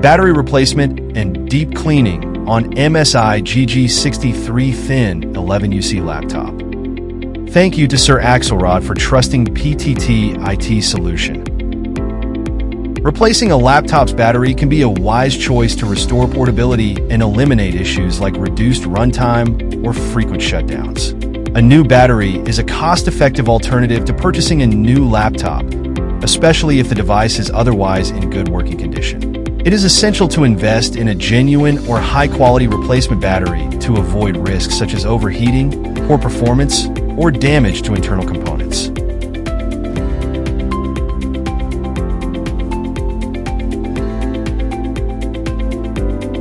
battery replacement and deep cleaning on MSI GG63 thin 11UC laptop. Thank you to Sir Axelrod for trusting PTT IT solution. Replacing a laptop's battery can be a wise choice to restore portability and eliminate issues like reduced runtime or frequent shutdowns. A new battery is a cost-effective alternative to purchasing a new laptop, especially if the device is otherwise in good working condition. It is essential to invest in a genuine or high-quality replacement battery to avoid risks such as overheating, poor performance, or damage to internal components.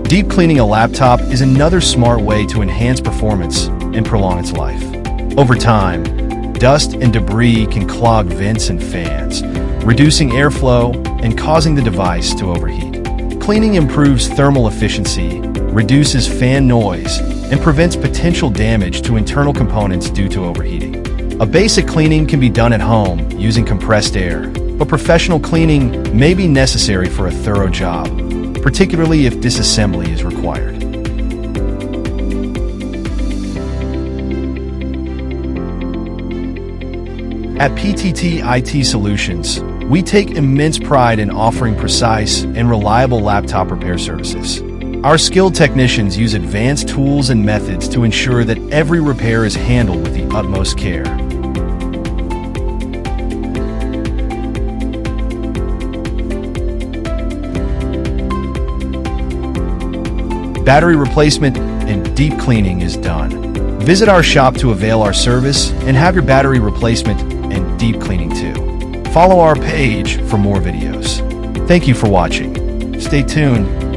Deep cleaning a laptop is another smart way to enhance performance and prolong its life. Over time, dust and debris can clog vents and fans, reducing airflow and causing the device to overheat. Cleaning improves thermal efficiency, reduces fan noise, and prevents potential damage to internal components due to overheating. A basic cleaning can be done at home using compressed air, but professional cleaning may be necessary for a thorough job, particularly if disassembly is required. At PTT IT Solutions, we take immense pride in offering precise and reliable laptop repair services. Our skilled technicians use advanced tools and methods to ensure that every repair is handled with the utmost care. Battery replacement and deep cleaning is done. Visit our shop to avail our service and have your battery replacement and deep cleaning too. Follow our page for more videos. Thank you for watching. Stay tuned.